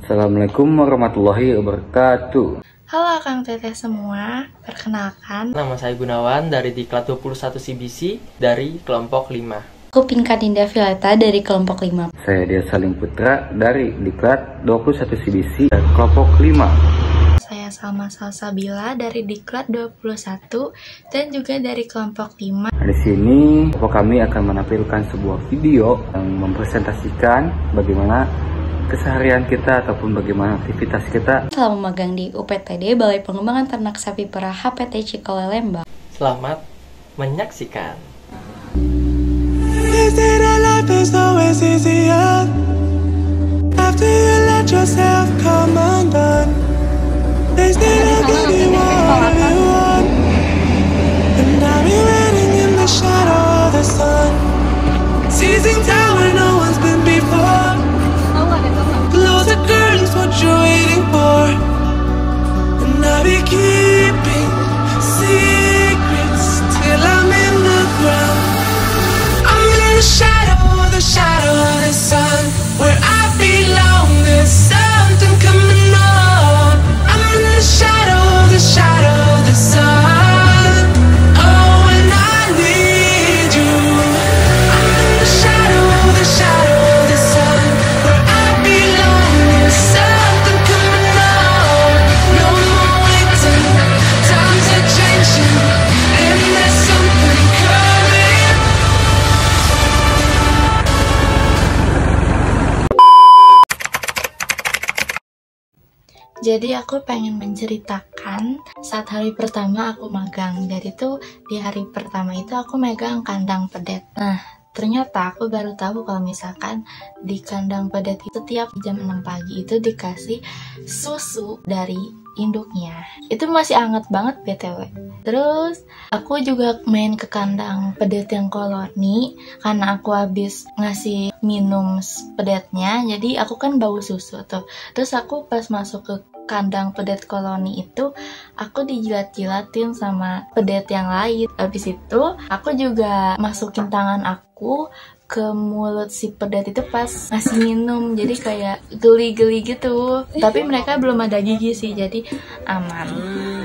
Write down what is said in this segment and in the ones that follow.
Assalamualaikum warahmatullahi wabarakatuh. Halo Kang Teteh semua, perkenalkan Nama saya Gunawan dari Diklat 21 CBC dari kelompok 5. Aku Pinka Dinda Violeta dari kelompok 5. Saya Dia Saling Putra dari Diklat 21 CBC dari kelompok 5. Saya Salma Salsabila dari Diklat 21 dan juga dari kelompok 5. Di sini kami akan menampilkan sebuah video yang mempresentasikan bagaimana keseharian kita ataupun bagaimana aktivitas kita Selama magang di UPTD Balai Pengembangan Ternak Sapi Perah HPT Cikole Lembang. Selamat menyaksikan. They say that life is always easier after you let yourself come undone. They say that give you what you want, and I'll be waiting in the shadow of the sun, seizing down where no one's been before. Close the curtains, what you're waiting for, and I'll be keeping secrets till I'm in the ground. The shadow of the sun, where I belong. There's something coming on. I'm in the shadow of the sun. Oh, when I need you, I'm in the shadow of the sun, where I belong. There's something coming on. No more waiting, times are changing, and there's something coming. Jadi aku pengen menceritakan saat hari pertama aku magang. Jadi tuh di hari pertama itu aku megang kandang pedet. Nah, ternyata aku baru tahu kalau misalkan di kandang pedet itu tiap jam 6 pagi itu dikasih susu dari induknya. Itu masih hangat banget BTW. Terus aku juga main ke kandang pedet yang koloni karena aku habis ngasih minum pedetnya, jadi aku kan bau susu tuh. Terus aku pas masuk ke kandang pedet koloni itu aku dijilat-jilatin sama pedet yang lain. Habis itu aku juga masukin tangan aku ke mulut si pedet itu pas ngasih minum, jadi kayak geli-geli gitu. Tapi mereka belum ada gigi sih, jadi aman.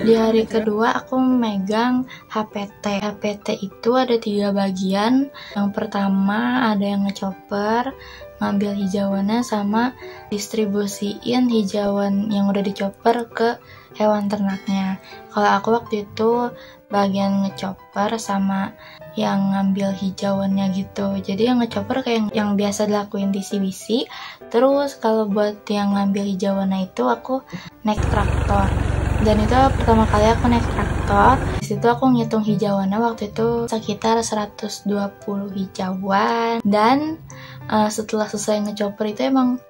Di hari kedua aku megang HPT. HPT itu ada 3 bagian. Yang pertama ada yang ngechopper, ngambil hijauannya, sama distribusiin hijauan yang udah dicopper ke hewan ternaknya. Kalau aku waktu itu bagian ngechopper sama yang ngambil hijauannya gitu. Jadi yang ngechopper kayak yang biasa dilakuin di CBC. Terus kalau buat yang ngambil hijauannya itu aku naik traktor. Dan itu pertama kali aku naik traktor. Di situ aku ngitung hijauannya waktu itu sekitar 120 hijauan. Dan setelah selesai ngechopper itu emang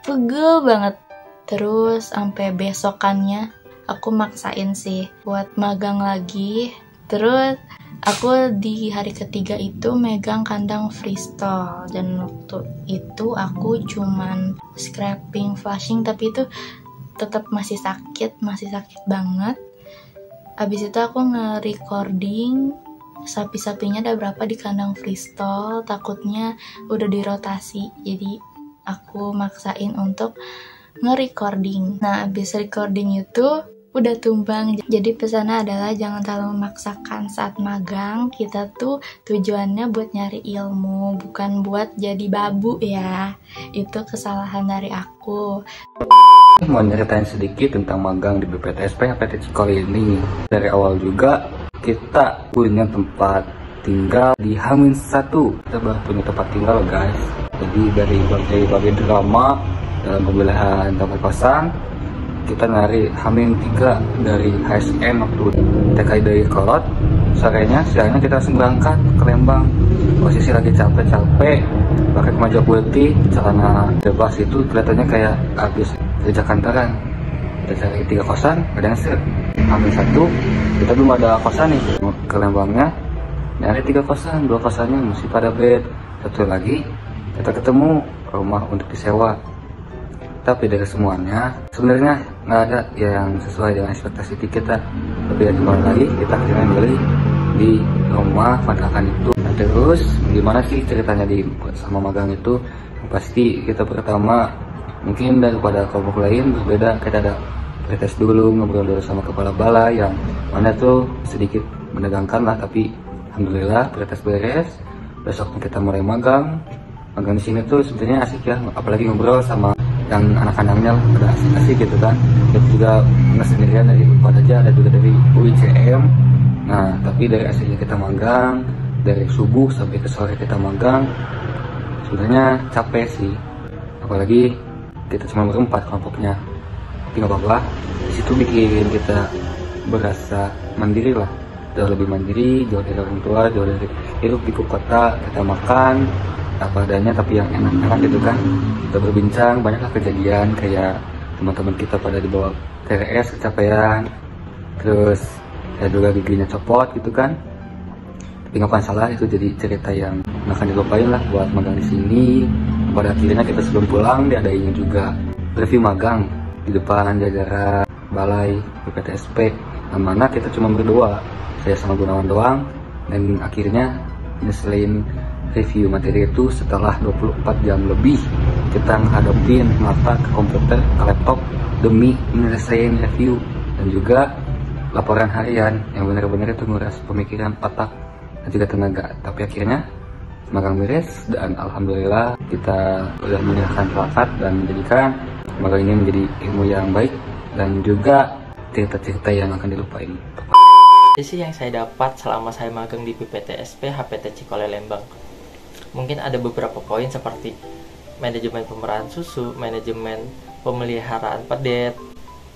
pegel banget. Terus sampai besokannya aku maksain sih buat magang lagi. Terus aku di hari ketiga itu megang kandang freestyle, dan waktu itu aku cuman scraping, flushing, tapi itu tetap masih sakit banget. Abis itu aku nge-recording sapi-sapinya ada berapa di kandang freestyle, takutnya udah dirotasi, jadi aku maksain untuk nge-recording. Nah, abis recording itu udah tumbang. Jadi pesannya adalah jangan terlalu memaksakan saat magang. Kita tuh tujuannya buat nyari ilmu, bukan buat jadi babu ya. Itu kesalahan dari aku. mau nyeritain sedikit tentang magang di BPTSP HPT Cikole ini. Dari awal juga kita punya tempat tinggal di H-1. Kita baru punya tempat tinggal guys. Jadi dari bagian drama dalam pemilihan tempat kosan, kita nyari H-3 dari HSN waktu TKI dari Kolot. Sorenya kita langsung berangkat ke Lembang. Posisi lagi capek-capek, pakai kemeja putih, celana bebas, itu kelihatannya kayak habis kerja kantoran. Kita cari 3 kosan, ada yang H-1, kita belum ada kosan nih. Ke Lembangnya nyari 3 kosan, 2 kosannya masih pada bed, 1 lagi kita ketemu rumah untuk disewa. Tapi dari semuanya sebenarnya nggak ada yang sesuai dengan ekspektasi kita. Lebih dari kemarin lagi kita akhirnya beli di rumah kontrakan itu. Nah, terus gimana sih ceritanya di sama magang itu? Pasti kita pertama Mungkin daripada kelompok lain berbeda, kita ada pretest dulu, ngobrol dulu sama kepala balai yang mana tuh sedikit menegangkan lah, tapi alhamdulillah pretest beres. Besoknya kita mulai magang di sini tuh sebenarnya asik ya, apalagi ngobrol sama yang anak-anaknya udah asik-asik gitu kan. Kita juga nggak sendirian dari Unpad aja, ada juga dari UICM. Nah tapi dari asiknya kita magang, dari subuh sampai ke sore kita magang, sebenarnya capek sih, apalagi kita cuma berempat kelompoknya. Tapi nggak apa-apa, disitu bikin kita berasa mandiri lah, jauh lebih mandiri, jauh dari orang tua, jauh dari hidup di kota. Kita makan apa adanya tapi yang enak-enak gitu kan. Kita berbincang, banyaklah kejadian kayak teman-teman kita pada dibawa TRS kecapean, terus ya juga giginya copot gitu kan. Tapi nggak salah, itu jadi cerita yang nggak akan dilupain lah buat magang di sini. Pada akhirnya kita sebelum pulang diadain juga review magang di depan jajaran balai BPTSP, yang mana kita cuma berdua, saya sama Gunawan doang. Dan akhirnya selain review materi itu, setelah 24 jam lebih kita menghadapin mata ke komputer, ke laptop demi menyelesaikan review dan juga laporan harian yang benar-benar itu nguras pemikiran, otak dan juga tenaga. Tapi akhirnya magang beres dan alhamdulillah kita sudah menyerahkan plakat dan menjadikan magang ini menjadi ilmu yang baik dan juga cerita-cerita yang akan dilupain. Sih yang saya dapat selama saya magang di BPTSP HPT Cikole Lembang, mungkin ada beberapa poin seperti manajemen pemerahan susu, manajemen pemeliharaan pedet,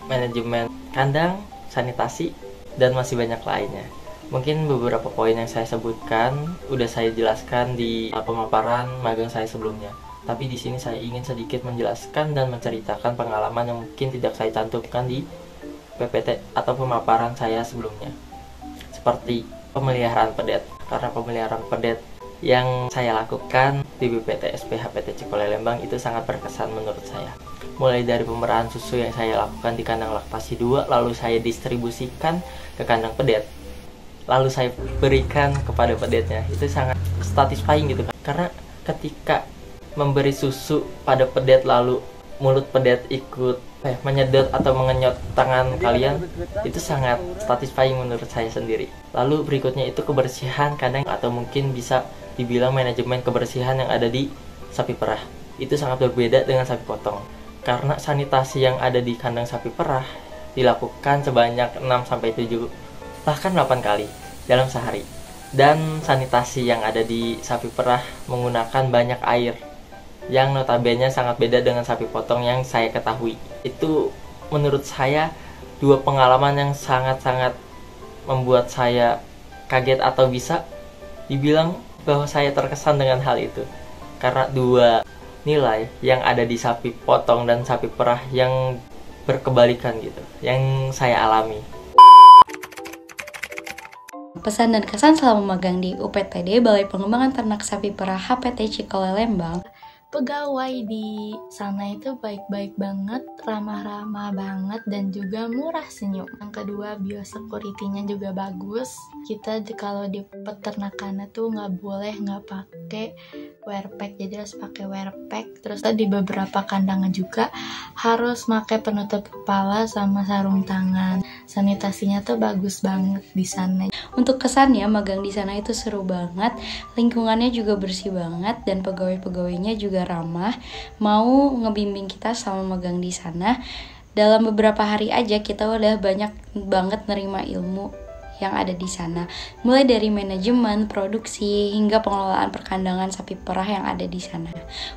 manajemen kandang, sanitasi, dan masih banyak lainnya. Mungkin beberapa poin yang saya sebutkan udah saya jelaskan di pemaparan magang saya sebelumnya. Tapi di sini saya ingin sedikit menjelaskan dan menceritakan pengalaman yang mungkin tidak saya cantumkan di PPT atau pemaparan saya sebelumnya. Seperti pemeliharaan pedet. Karena pemeliharaan pedet yang saya lakukan di BPTSP HPT Cikole Lembang itu sangat berkesan menurut saya. Mulai dari pemerahan susu yang saya lakukan di kandang laktasi 2, lalu saya distribusikan ke kandang pedet, lalu saya berikan kepada pedetnya. Itu sangat satisfying gitu kan. Karena ketika memberi susu pada pedet lalu mulut pedet ikut menyedot atau mengenyot tangan kalian, itu sangat satisfying menurut saya sendiri. Lalu berikutnya itu kebersihan kandang, atau mungkin bisa dibilang manajemen kebersihan yang ada di sapi perah. Itu sangat berbeda dengan sapi potong, karena sanitasi yang ada di kandang sapi perah dilakukan sebanyak 6-7 bahkan 8 kali dalam sehari. Dan sanitasi yang ada di sapi perah menggunakan banyak air, yang notabene sangat beda dengan sapi potong yang saya ketahui. Itu menurut saya dua pengalaman yang sangat-sangat membuat saya kaget, atau bisa dibilang bahwa saya terkesan dengan hal itu. Karena dua nilai yang ada di sapi potong dan sapi perah yang berkebalikan gitu, yang saya alami. Pesan dan kesan selama magang di UPTD Balai Pengembangan Ternak Sapi Perah HPT Cikole Lembang. Pegawai di sana itu baik-baik banget, ramah-ramah banget, dan juga murah senyum. Yang kedua, biosecurity-nya juga bagus. Kita kalau di peternakan tuh nggak boleh nggak pakai wear pack, jadi harus pakai wear pack. Terus di beberapa kandangan juga harus pakai penutup kepala sama sarung tangan. Sanitasinya tuh bagus banget di sana. Untuk kesannya, magang di sana itu seru banget, lingkungannya juga bersih banget, dan pegawai-pegawainya juga ramah, mau ngebimbing kita selama magang di sana. Dalam beberapa hari aja kita udah banyak banget nerima ilmu yang ada di sana, mulai dari manajemen, produksi, hingga pengelolaan perkandangan sapi perah yang ada di sana.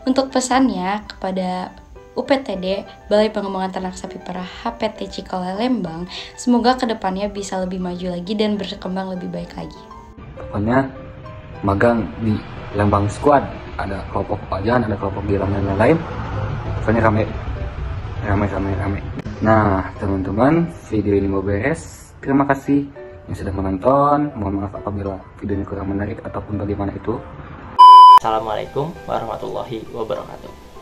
Untuk pesannya kepada UPTD Balai Pengembangan Ternak Sapi Perah HPT Cikole Lembang, semoga kedepannya bisa lebih maju lagi dan berkembang lebih baik lagi. Pokoknya magang di Lembang Squad, ada kelompok Pajan, ada kelompok Gilang dan lain-lain. Pokoknya rame. Nah teman-teman, video ini mau beres. Terima kasih yang sudah menonton. Mohon maaf apabila videonya kurang menarik ataupun bagaimana itu. Assalamualaikum warahmatullahi wabarakatuh.